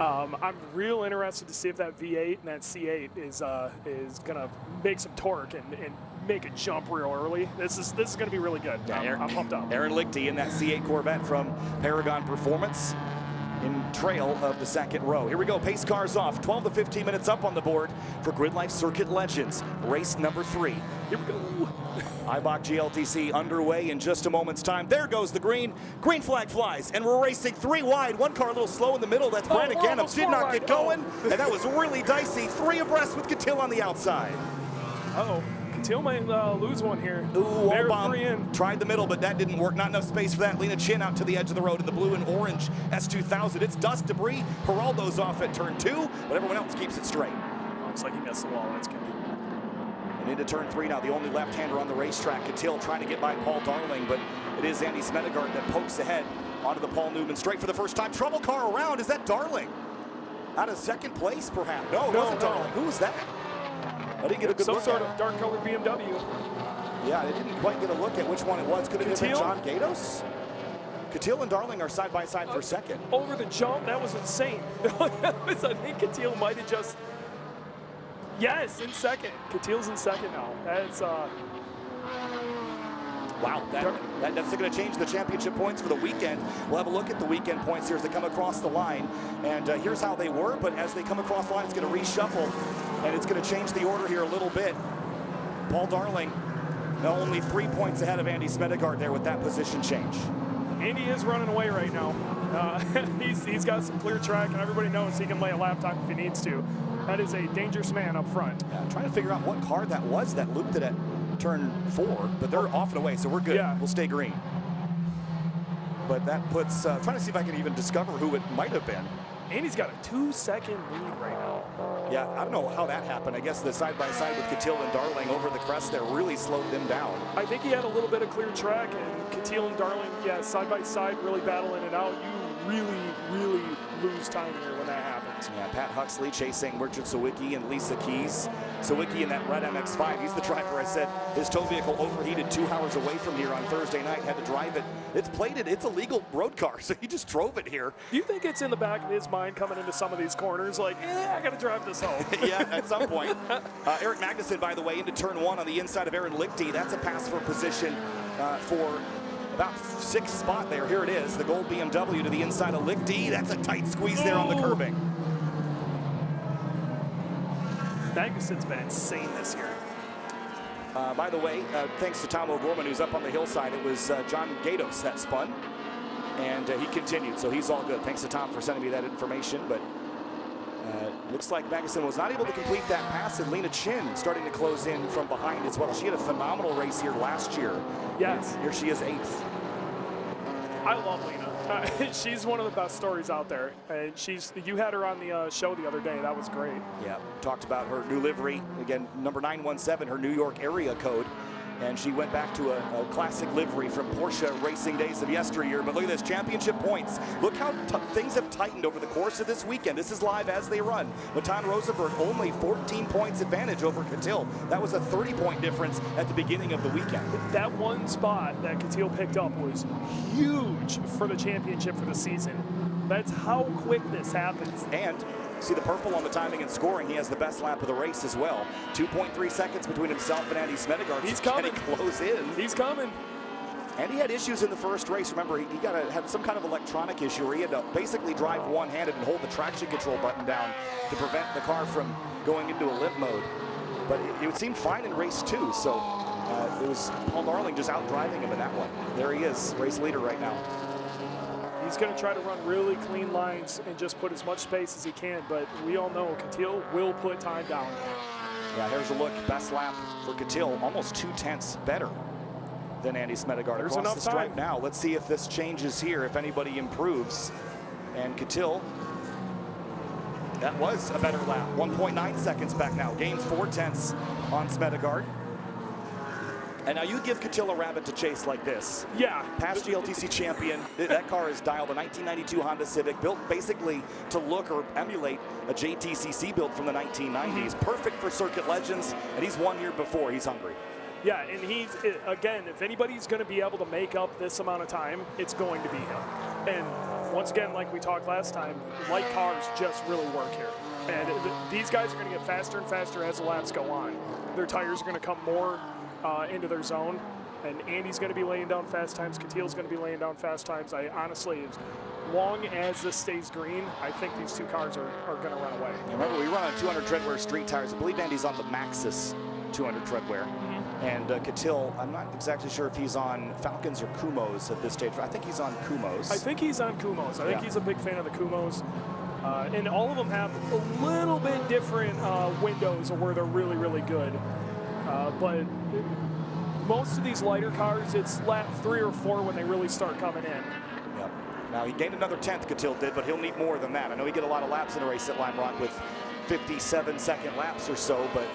I'm real interested to see if that V8 and that C8 is going to make some torque and make a jump real early. This is going to be really good. Yeah, I'm pumped up. Aaron Lichty in that C8 Corvette from Paragon Performance in trail of the second row. Here we go, pace cars off. 12 to 15 minutes up on the board for GRIDLIFE Circuit Legends, race number 3. Here we go. Eibach GLTC underway in just a moment's time. There goes the green. Green flag flies, and we're racing 3 wide. One car a little slow in the middle. That's Brandon Ganem. Did not get going, and that was really dicey. 3 abreast with Catil on the outside. Uh-oh. Catil might lose one here. Ooh, wall bomb. 3 in. Tried the middle, but that didn't work. Not enough space for that. Lena Chin out to the edge of the road in the blue and orange S2000. It's dust debris. Geraldo's off at turn 2, but everyone else keeps it straight. Looks like he missed the wall. That's good. And into turn 3 now, the only left-hander on the racetrack. Catil trying to get by Paul Darling, but it is Andy Smedegard that pokes ahead onto the Paul Newman straight for the first time. Trouble car around. Is that Darling? Out of second place, perhaps? No, it wasn't Darling. Who was that? I didn't get a good look at it. Some sort of dark-colored BMW. Yeah, I didn't quite get a look at which one it was. Could it have been John Gatos? Catil and Darling are side by side for second. Over the jump, that was insane. I think Catil might have just. Yes, in second. Catil's in second now. That's wow, that's going to change the championship points for the weekend. We'll have a look at the weekend points here as they come across the line. And here's how they were, but as they come across the line, it's going to reshuffle, and it's going to change the order here a little bit. Paul Darling, only 3 points ahead of Andy Smedegard there with that position change. Andy is running away right now. He's got some clear track, and everybody knows he can lay a lap time if he needs to. That is a dangerous man up front. Yeah, trying to figure out what car that was that looped it at turn 4, but they're off and away, so we're good. Yeah. We'll stay green. But that puts, trying to see if I can even discover who it might have been. Andy's got a 2-second lead right now. Yeah, I don't know how that happened. I guess the side-by-side with Catil and Darling over the crest there really slowed them down. I think he had a little bit of clear track, and Catil and Darling, yeah, side-by-side, really battling it out. You really lose time here when that happens. Yeah, Pat Huxley chasing Richard Sawicki and Lisa Keys. Sawicki in that red MX-5, he's the driver. I said his tow vehicle overheated 2 hours away from here on Thursday night, had to drive it. It's plated, it's a legal road car, so he just drove it here. Do you think it's in the back of his mind coming into some of these corners, like, I gotta drive this home? Yeah, at some point. Eric Magnuson, by the way, into turn 1 on the inside of Aaron Lichty. That's a pass for position for about 6th spot there. Here it is, the gold BMW to the inside of Lichty. That's a tight squeeze there on the curbing. Magnuson's been insane this year. By the way, thanks to Tom O'Gorman, who's up on the hillside, it was John Gatos that spun, and he continued, so he's all good. Thanks to Tom for sending me that information, but looks like Magnuson was not able to complete that pass, and Lena Chin starting to close in from behind as well. She had a phenomenal race here last year. Yes. Here she is 8th. I love Lena. She's one of the best stories out there, and you had her on the show the other day. That was great. Yeah, talked about her new livery, again, number 917, her New York area code, and she went back to a classic livery from Porsche racing days of yesteryear. But look at this, championship points. Look how things have tightened over the course of this weekend. This is live as they run. Matan Rosenberg only 14 points advantage over Catil. That was a 30-point difference at the beginning of the weekend. That one spot that Catil picked up was huge for the championship for the season. That's how quick this happens. And see the purple on the timing and scoring. He has the best lap of the race as well. 2.3 seconds between himself and Andy Smedegard. He's coming. Close in. He's coming. And he had issues in the first race. Remember, he had some kind of electronic issue where he had to basically drive one-handed and hold the traction control button down to prevent the car from going into a limp mode. But it seemed fine in race 2. So it was Paul Darling just out driving him in that one. There he is, race leader right now. He's going to try to run really clean lines and just put as much space as he can, but we all know Catil will put time down. Yeah, here's a look. Best lap for Catil, almost 2/10 better than Andy Smedegard. There's across enough the stripe time. now. Let's see if this changes here, if anybody improves. And Catil, that was a better lap. 1.9 seconds back now. Gains 4/10 on Smedegard. And now you give Catil a rabbit to chase like this. Yeah. Past GLTC champion. That car is dialed a 1992 Honda Civic, built basically to look or emulate a JTCC build from the 1990s. Perfect for Circuit Legends, and he's won here before. He's hungry. Yeah, and he's, again, if anybody's going to be able to make up this amount of time, it's going to be him. And once again, like we talked last time, light cars just really work here. And these guys are going to get faster and faster as the laps go on. Their tires are going to come more into their zone. And Andy's going to be laying down fast times. Catil's going to be laying down fast times. I honestly, as long as this stays green, I think these two cars are going to run away. Remember, we run on 200 treadwear street tires. I believe Andy's on the Maxxis 200 treadwear. And Catil, I'm not exactly sure if he's on Falcons or Kumos at this stage. I think he's on Kumos. I think he's on Kumos. I think he's a big fan of the Kumos. And all of them have a little bit different windows of where they're really, really good. But most of these lighter cars, it's lap 3 or 4 when they really start coming in. Yep. Now, he gained another 10th, Catil did, but he'll need more than that. I know he get a lot of laps in a race at Lime Rock with 57-second laps or so, but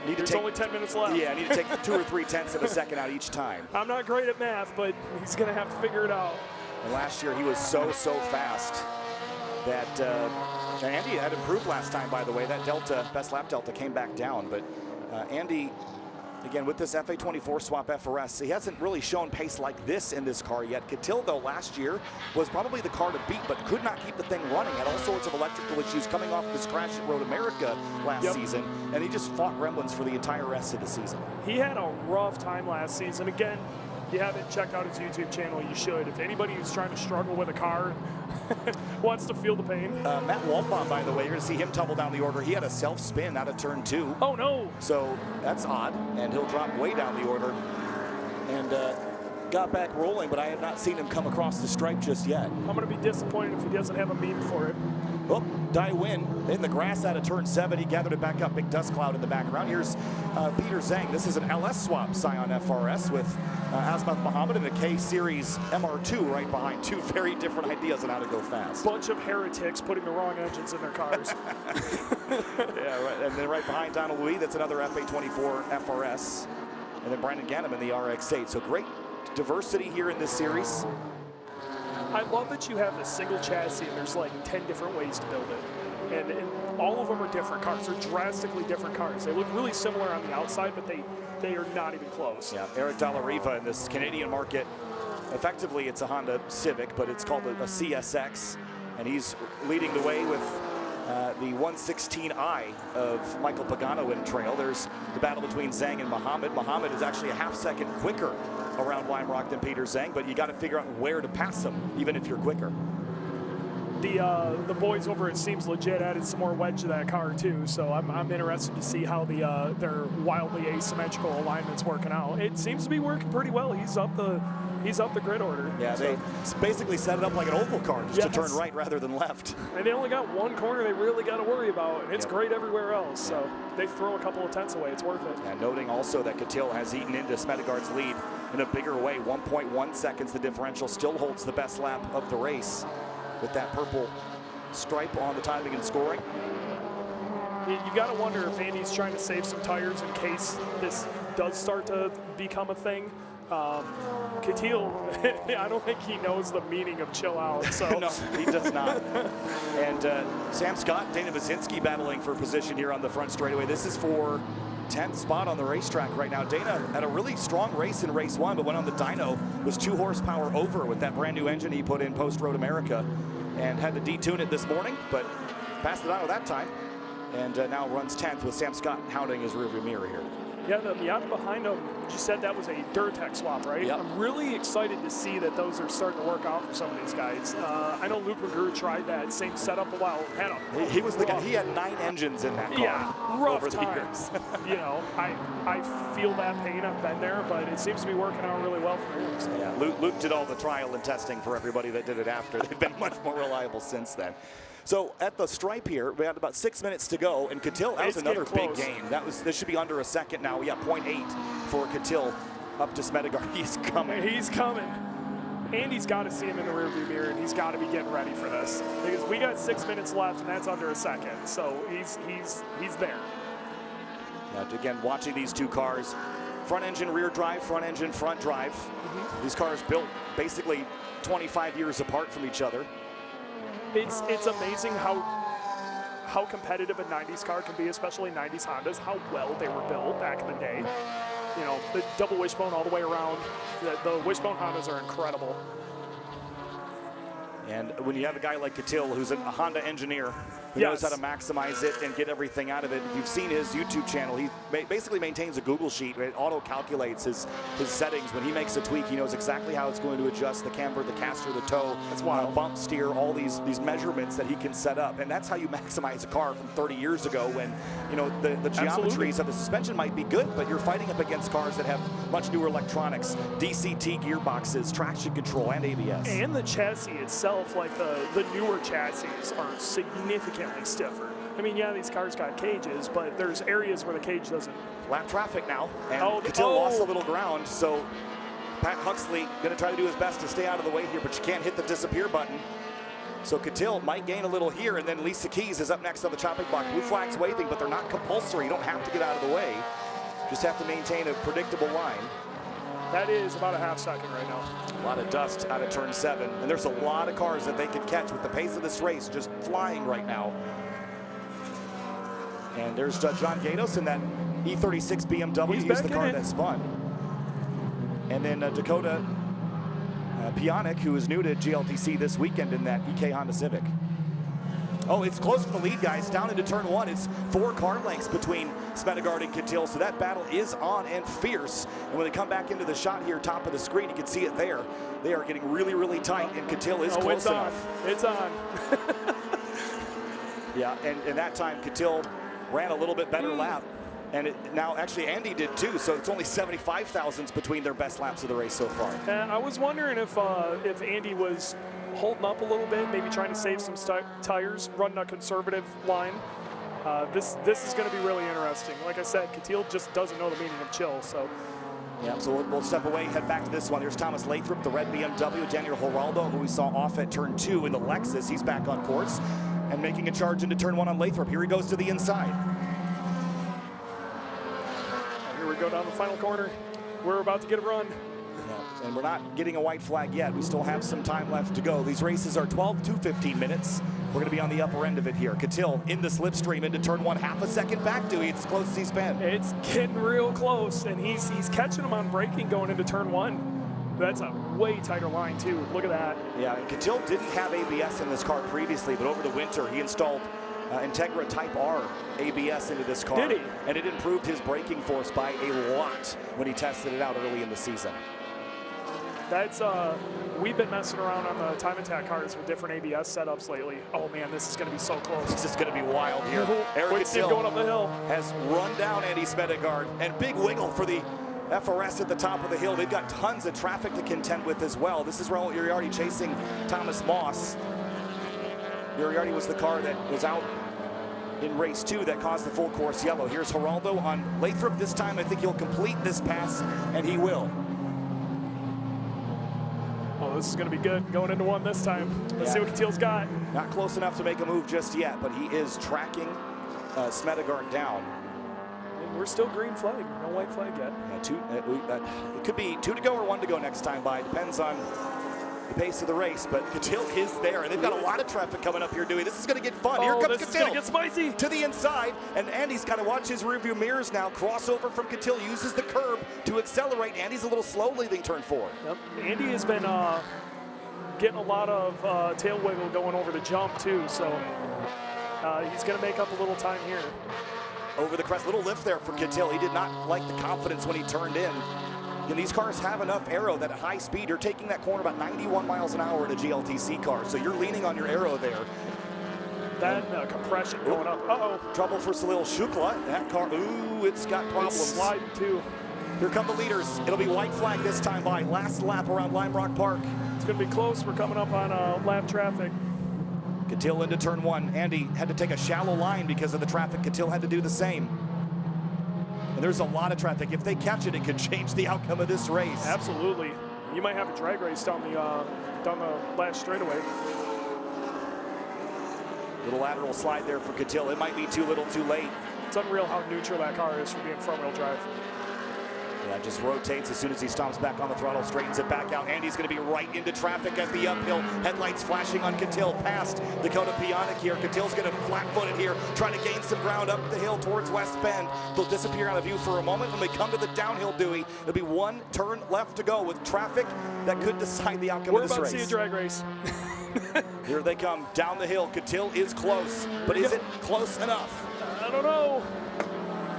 there's only 10 minutes left. Yeah, I need to take 2 or 3 tenths of a second out each time. I'm not great at math, but he's going to have to figure it out. And last year, he was so fast that Andy had improved last time, by the way. That delta, best lap delta, came back down. But Andy, again, with this FA24 swap FRS, he hasn't really shown pace like this in this car yet. Catil, though, last year was probably the car to beat, but could not keep the thing running. Had all sorts of electrical issues coming off this crash at Road America last season, and he just fought gremlins for the entire rest of the season. He had a rough time last season. Again, if you haven't checked out his YouTube channel, you should. If anybody who's trying to struggle with a car wants to feel the pain. Matt Walbaum, by the way, you're going to see him tumble down the order. He had a self-spin out of turn 2. Oh, no. So that's odd, and he'll drop way down the order. And got back rolling, but I have not seen him come across the stripe just yet. I'm going to be disappointed if he doesn't have a meme for it. Oh, Dai Win in the grass out of turn 7. He gathered it back up. Big dust cloud in the background. Here's Peter Zhang. This is an LS swap Scion FRS with Azmat Muhammad and a K-Series MR2 right behind. Two very different ideas on how to go fast. Bunch of heretics putting the wrong engines in their cars. Yeah, right. And then right behind Donald Louis, that's another FA24 FRS. And then Brandon Ganem in the RX-8. So great diversity here in this series. I love that you have this single chassis and there's like 10 different ways to build it. And all of them are different cars. They're drastically different cars. They look really similar on the outside, but they are not even close. Yeah, Eric Dallariva in this Canadian market, effectively it's a Honda Civic, but it's called a CSX. And he's leading the way with the 116i of Michael Pagano in trail. There's the battle between Zhang and Muhammad. Muhammad is actually a half-second quicker around Lime Rock than Peter Zhang, but you got to figure out where to pass him, even if you're quicker. The boys over at Seems Legit added some more wedge to that car too, so I'm interested to see how their wildly asymmetrical alignment's working out. It seems to be working pretty well. He's up the grid order. Yeah, so. They basically set it up like an oval car, just to turn right rather than left. And they only got one corner they really got to worry about, and it's great everywhere else. So they throw a couple of tenths away. It's worth it. And noting also that Catil has eaten into Smedegard's lead in a bigger way. 1.1 seconds. The differential still holds the best lap of the race with that purple stripe on the timing and scoring. You got to wonder if Andy's trying to save some tires in case this does start to become a thing. Catil, I don't think he knows the meaning of chill out. So no, he does not. And Sam Scott, Dana Basinski battling for position here on the front straightaway. This is for 10th spot on the racetrack right now. Dana had a really strong race in race 1, but went on the dyno, was 2 horsepower over with that brand new engine he put in post Road America, and had to detune it this morning, but passed the dyno that time, and now runs 10th with Sam Scott hounding his rearview mirror here. Yeah, the Miata behind him, you said that was a Durtech swap, right? Yep. I'm really excited to see that those are starting to work out for some of these guys. I know Luke McGrew tried that same setup a while. He was the guy. He had 9 engines in that car. Yeah, rough over times. the years. You know, I feel that pain. I've been there, but it seems to be working out really well for him. So. Yeah, Luke did all the trial and testing for everybody that did it after. They've been much more reliable since then. So at the stripe here, we had about 6 minutes to go, and Catil, that was another big gain. This should be under a second now. Yeah, 0.8 for Catil up to Smedegard. He's coming. He's coming. Andy's got to see him in the rearview mirror, and he's got to be getting ready for this because we got 6 minutes left, and that's under a second. So he's there. Yeah, again, watching these two cars, front engine, rear drive, front engine, front drive. These cars built basically 25 years apart from each other. It's amazing how competitive a 90s car can be, especially 90s Hondas, how well they were built back in the day. You know, the double wishbone all the way around. The wishbone Hondas are incredible. And when you have a guy like Catil, who's a Honda engineer, who knows how to maximize it and get everything out of it. If you've seen his YouTube channel, he basically maintains a Google sheet. It auto-calculates his settings. When he makes a tweak, he knows exactly how it's going to adjust the camber, the caster, the toe, bump steer, all these measurements that he can set up. And that's how you maximize a car from 30 years ago when, you know, the geometries of the suspension might be good, but you're fighting up against cars that have much newer electronics, DCT gearboxes, traction control, and ABS. And the chassis itself, like the newer chassis, are significantly stiffer. I mean, yeah, these cars got cages, but there's areas where the cage doesn't. Lap traffic now, and Catil lost a little ground, so Pat Huxley going to try to do his best to stay out of the way here, but you can't hit the disappear button. So Catil might gain a little here, and then Lisa Keys is up next on the chopping block. Blue flag's waving, but they're not compulsory. You don't have to get out of the way. Just have to maintain a predictable line. That is about a half second right now. A lot of dust out of turn 7, and there's a lot of cars that they could catch with the pace of this race just flying right now. And there's John Gatos in that E36 BMW. He's the car that spun. And then Dakota Pionic, who is new to GLTC this weekend in that EK Honda Civic. Oh, it's close to the lead, guys. Down into turn 1. It's 4 car lengths between Smedegaard and Catil, so that battle is on and fierce. And when they come back into the shot here, top of the screen, you can see it there. They are getting really, really tight, and Catil is close enough. It's on. Yeah, and that time Catil ran a little bit better lap. And now, actually, Andy did too, so it's only 75 thousandths between their best laps of the race so far. And I was wondering if Andy was holding up a little bit, maybe trying to save some tires, running a conservative line. This is going to be really interesting. Like I said, Catil just doesn't know the meaning of chill, so. Yeah, so we'll step away, head back to this one. Here's Thomas Lathrop, the red BMW, Daniel Geraldo, who we saw off at turn 2 in the Lexus. He's back on course and making a charge into turn 1 on Lathrop. Here he goes to the inside. Here we go down the final corner. We're about to get a run. Yeah, and we're not getting a white flag yet. We still have some time left to go. These races are 12 to 15 minutes. We're going to be on the upper end of it here. Catil in the slipstream into turn 1, half a second back to it's as close as he's been. It's getting real close, and he's catching him on braking going into turn 1. That's a way tighter line too. Look at that. Yeah, and Catil didn't have ABS in this car previously, but over the winter he installed Integra Type R ABS into this car. Did he? And it improved his braking force by a lot when he tested it out early in the season. That's we've been messing around on the time attack cars with different ABS setups lately. Oh man, this is going to be so close. This is going to be wild here. Eric Catil going up the hill has run down Andy Smedegaard, and big wiggle for the FRS at the top of the hill. They've got tons of traffic to contend with as well. This is Raul Uriarte chasing Thomas Moss. Uriarte was the car that was out in race 2 that caused the full course yellow. Here's Geraldo on Lathrop this time. I think he'll complete this pass, and he will. Oh, this is going to be good going into 1 this time. Let's see what Catil's got. Not close enough to make a move just yet, but he is tracking Smedegaard down. And we're still green flag, no white flag yet. Yeah, it could be 2 to go or 1 to go next time by. Depends on the pace of the race, but Catil is there, and they've got a lot of traffic coming up here, Dewey. This is going to get fun. Here comes Catil. This is going to get spicy. To the inside, and Andy's got to watch his rearview mirrors now. Crossover from Catil, uses the curb to accelerate. Andy's a little slow leaving turn 4. Yep. Andy has been getting a lot of tail wiggle going over the jump too, so he's going to make up a little time here. Over the crest, little lift there for Catil. He did not like the confidence when he turned in. And these cars have enough aero that at high speed, you're taking that corner about 91 miles an hour in a GLTC car, so you're leaning on your aero there. That compression going up. Uh-oh. Trouble for Salil Shukla. That car, ooh, it's got problems. It's sliding too. Here come the leaders. It'll be white flag this time by. Last lap around Lime Rock Park. It's going to be close. We're coming up on lap traffic. Catil into turn 1. Andy had to take a shallow line because of the traffic. Catil had to do the same. And there's a lot of traffic. If they catch it, it could change the outcome of this race. Absolutely. You might have a drag race down the last straightaway. Little lateral slide there for Catil. It might be too little too late. It's unreal how neutral that car is for being front-wheel drive. Yeah, just rotates as soon as he stomps back on the throttle, straightens it back out. Andy's going to be right into traffic at the uphill. Headlights flashing on Catil past Dakota Pionic here. Catil's going to flat-foot it here, trying to gain some ground up the hill towards West Bend. They'll disappear out of view for a moment. When we come to the downhill, Dewey, there'll be 1 turn left to go with traffic that could decide the outcome of this race. We're about to see a drag race. Here they come down the hill. Catil is close, but is it close enough? I don't know.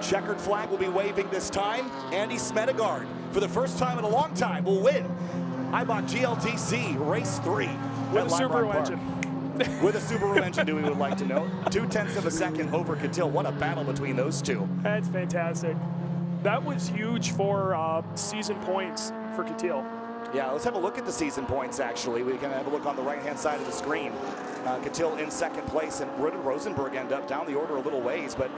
Checkered flag will be waving this time. Andy Smedegaard, for the first time in a long time, will win Eibach GLTC Race 3. With a Subaru engine. With a Subaru engine, we would like to know. 0.2 of a second over Catil. What a battle between those two. That's fantastic. That was huge for season points for Catil. Yeah, let's have a look at the season points, actually. We can have a look on the right-hand side of the screen. Catil in second place, and where did Rosenberg end up? Down the order a little ways, but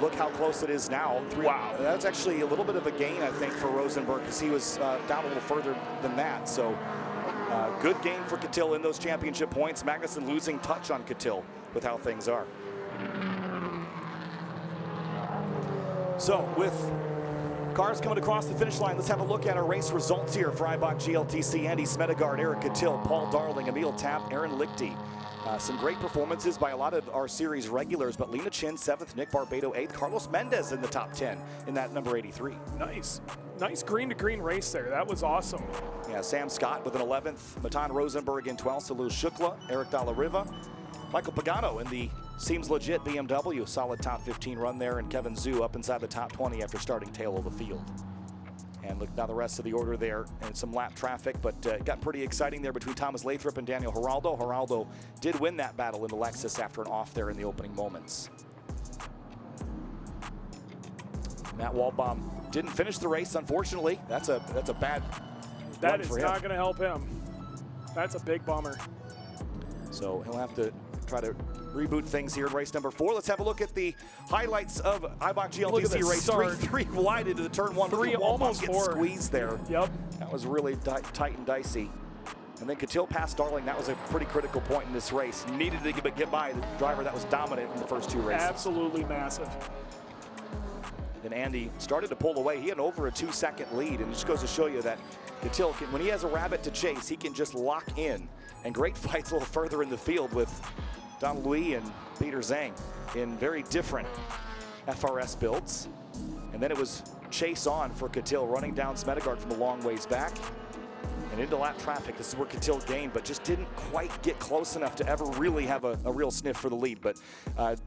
look how close it is now. Wow. That's actually a little bit of a gain, I think, for Rosenberg, because he was down a little further than that. So good gain for Catil in those championship points. Magnussen losing touch on Catil with how things are. So with cars coming across the finish line, let's have a look at our race results here for Eibach GLTC. Andy Smedegaard, Eric Catil, Paul Darling, Emil Tapp, Aaron Lichty. Some great performances by a lot of our series regulars, but Lena Chin 7th, Nick Barbado 8th, Carlos Mendez in the top 10 in that number 83. Nice. Nice green-to-green race there. That was awesome. Yeah, Sam Scott with an 11th, Matan Rosenberg in 12th, Salou Shukla, Eric Dalla Riva, Michael Pagano in the Seems Legit BMW, solid top 15 run there, and Kevin Zhu up inside the top 20 after starting tail of the field. And look now the rest of the order there, and some lap traffic, but it got pretty exciting there between Thomas Lathrop and Daniel Geraldo. Geraldo did win that battle in the Lexus after an off there in the opening moments. Matt Waldbaum didn't finish the race, unfortunately. That's a bad That is not going to help him. That's a big bummer. So he'll have to try to reboot things here in race number 4. Let's have a look at the highlights of Eibach GLTC race 3 wide into the turn 1. 3 almost 4. Squeezed there. Yep. That was really tight and dicey. And then Catil passed Darling. That was a pretty critical point in this race. Needed to get by the driver that was dominant in the first 2 races. Absolutely massive. Then Andy started to pull away. He had over a 2-second lead, and it just goes to show you that Catil, when he has a rabbit to chase, he can just lock in. And great fights a little further in the field with Don Louis and Peter Zhang in very different FRS builds. And then it was chase on for Catil, running down Smedegaard from a long ways back. And into lap traffic, this is where Catil gained, but just didn't quite get close enough to ever really have a real sniff for the lead. But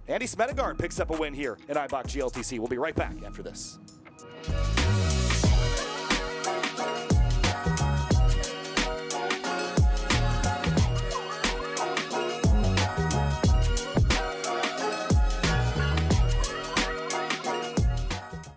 Andy Smedegaard picks up a win here in Eibach GLTC. We'll be right back after this.